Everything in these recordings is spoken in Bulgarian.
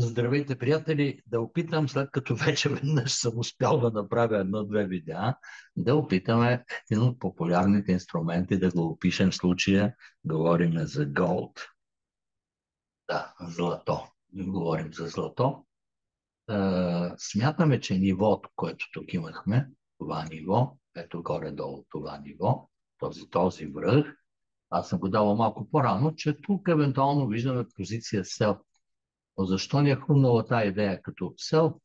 Здравейте, приятели! Да опитам, след като вече веднъж съм успял да направя едно-две видеа, да опитаме един от популярните инструменти, да го опишем в случая. Говорим за голд. Да, злато. Говорим за злато. Смятаме, че нивото, което тук имахме, това ниво, ето горе-долу това ниво, този връх, аз съм го давал малко по-рано, че тук евентуално виждаме позиция сел. Но защо ни е хрумнала тази идея като сел?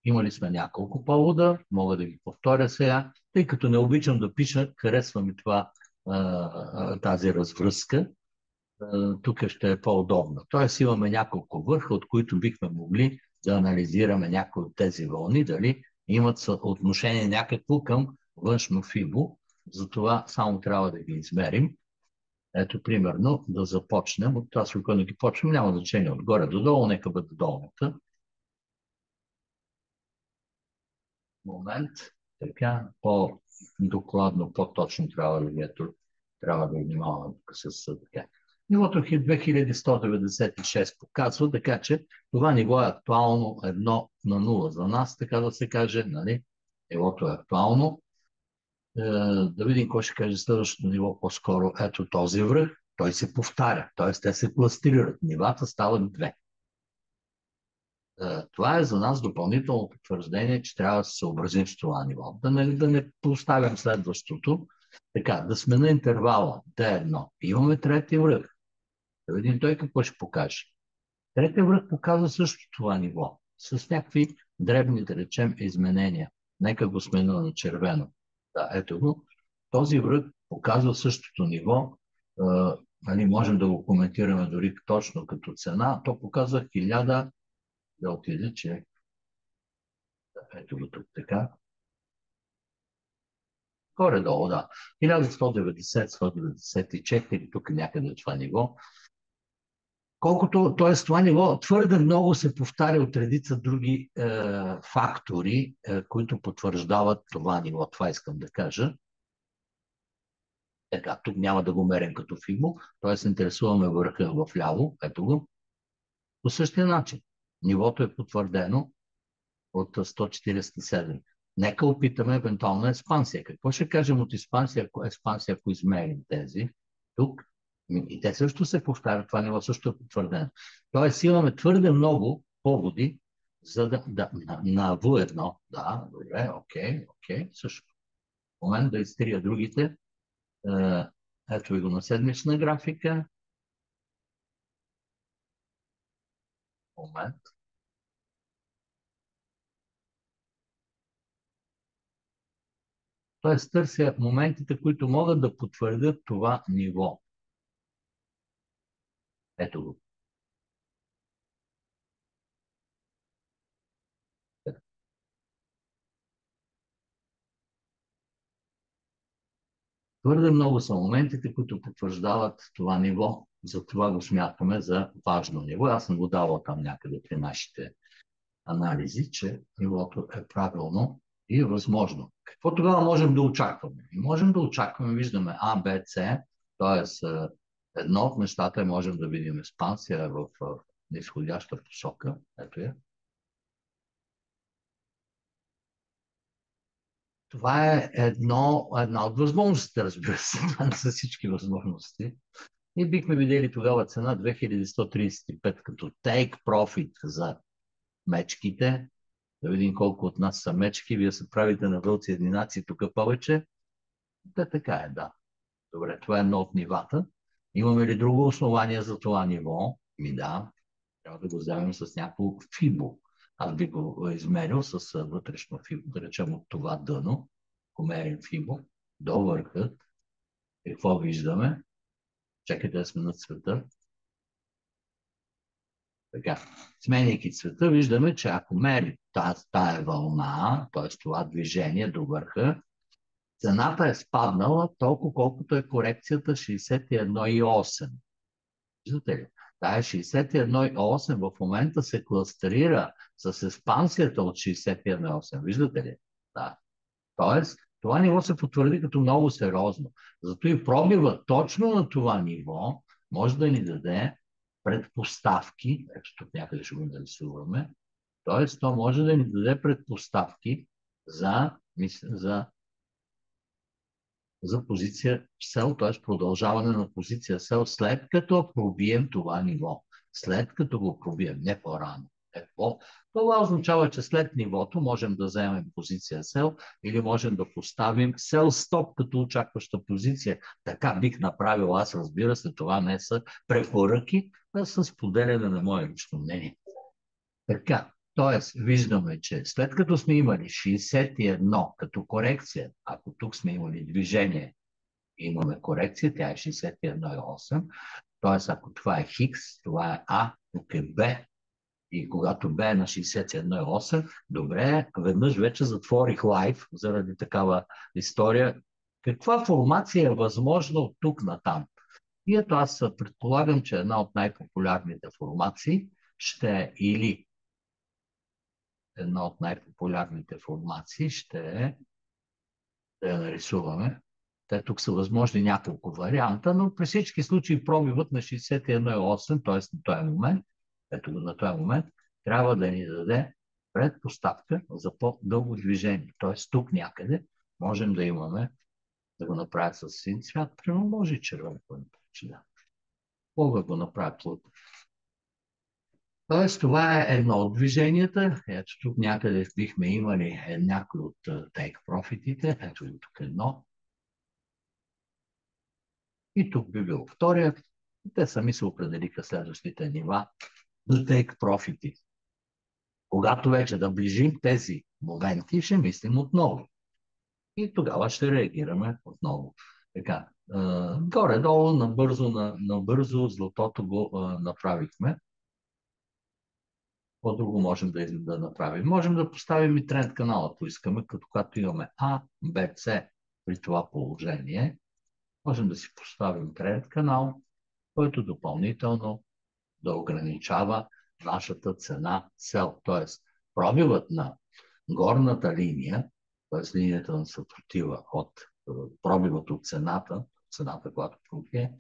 Имали сме няколко повода, мога да ги повторя сега, тъй като не обичам да пиша, харесва ми това, тази развръзка, тук ще е по-удобно. Тоест имаме няколко върха, от които бихме могли да анализираме някои от тези вълни, дали имат отношение някакво към външно фибо, затова само трябва да ги измерим. Ето, примерно, да започнем от това, с да ги почнем, няма значение отгоре до долу, нека бъде долната. Момент, така, по-докладно, по-точно трябва да внимаваме тук с така. Нивото 2196 показва, така че това ниво е актуално 1 на 0 за нас, така да се каже, нали? Нивото е актуално. Да видим кой ще каже следващото ниво по-скоро. Ето този връх, той се повтаря, т.е. те се кластерират. Нивата стават две. Това е за нас допълнително потвърждение, че трябва да се съобразим с това ниво. Да не поставям следващото. Така, да сме на интервала D1. Имаме трети връх. Да видим той какво ще покаже. Третия връх показва също това ниво. С някакви дребни, да речем, изменения. Нека го сменя на червено. Да, ето го. Този връх показва същото ниво. Нали, можем да го коментираме дори точно като цена. То показва 1000. Да отиде, че ето го тук така. Горе-долу, да. 1190-194, тук някъде това ниво. Колкото, т.е. това ниво твърде много се повтаря от редица други фактори, които потвърждават това ниво. Това искам да кажа. Така, тук няма да го мерим като фибо, т.е. интересуваме върха в ляво, ето го. По същия начин. Нивото е потвърдено от 147. Нека опитаме евентуална експансия. Какво ще кажем от експансия, ако измерим тези? Тук. И те също се повтарят, това ниво също е потвърдено. Тоест имаме твърде много поводи за на V1. Да, добре, окей, също. В момент да изтрия другите. Ето ви го на седмична графика. Момент. Тоест търся моментите, които могат да потвърдят това ниво. Ето го. Твърде много са моментите, които потвърждават това ниво. Затова го смятаме за важно ниво. Аз съм го давал там някъде при нашите анализи, че нивото е правилно и е възможно. Какво тогава можем да очакваме? И можем да очакваме, виждаме А, Б, С, т.е. едно от нещата можем да видим експансия в нисходяща посока. Ето я. Това е една от възможностите, разбира се. Това не са всички възможности. И бихме видели тогава цена 2135 като take profit за мечките. Да видим колко от нас са мечки. Вие се правите на вълци единаци тук повече. Да, така е, да. Добре, това е едно от нивата. Имаме ли друго основание за това ниво? Да. Трябва да го вземем с някакво фибо. Аз би го измерил с вътрешно фибо, да речем от това дъно. Ако мерим фибо до върхът, какво виждаме? Чакайте да сме на цвета. Така, сменяйки цвета, виждаме, че ако мерим тая вълна, т.е. това движение до върха, цената е спаднала толкова, колкото е корекцията 61,8. Виждате ли? Тая 61,8 в момента се кластерира с експансията от 61,8. Виждате ли? Да. Тоест, това ниво се потвърди като много сериозно. Зато и пробива точно на това ниво може да ни даде предпоставки, ето тук някъде ще го нарисуваме, т.е. то може да ни даде предпоставки за, за позиция сел, т.е. продължаване на позиция сел, след като пробием това ниво. След като го пробием, не по-рано. Това означава, че след нивото можем да вземем позиция сел или можем да поставим сел стоп като очакваща позиция. Така бих направил аз, разбира се, това не са препоръки, а са споделяне на мое лично мнение. Така, т.е. виждаме, че след като сме имали 61 като корекция, ако тук сме имали движение, имаме корекция, тя е 61,8, т.е. ако това е Хикс, това е А, тук е Б, и когато Б е на 61,8, добре, веднъж вече затворих лайв заради такава история. Каква формация е възможна от тук натам? И ето аз предполагам, че една от най-популярните формации ще е или една от най-популярните формации ще е да я нарисуваме. Те тук са възможни няколко варианта, но при всички случаи пробивът на 61,8, т.е. на този момент, ето на този момент, трябва да ни даде предпоставка за по-дълго движение. Т.е. тук някъде можем да имаме, да го направя с син цвят, примерно може и червен, да. Мога да го направя плътно. Тоест, това е едно от движенията. Ето тук някъде бихме имали някои от take profitите. Ето и тук едно. И тук би бил втория. Те сами се определиха следващите нива за take profit. Когато вече наближим тези моменти, ще мислим отново. И тогава ще реагираме отново. Така, горе-долу, набързо златото го направихме. Какво друго можем да направим? Можем да поставим и тренд канал, ако искаме, като когато имаме А, Б, С при това положение. Можем да си поставим тренд канал, който допълнително да ограничава нашата цена цел. Т.е. пробивът на горната линия, т.е. линията на съпротива от пробивът от цената, която пробие,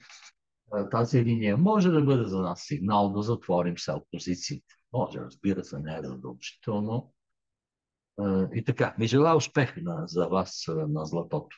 тази линия може да бъде за нас сигнал да затворим сел позициите. Може, разбира се, не е задължително. И така, ми желая успех за вас на златото.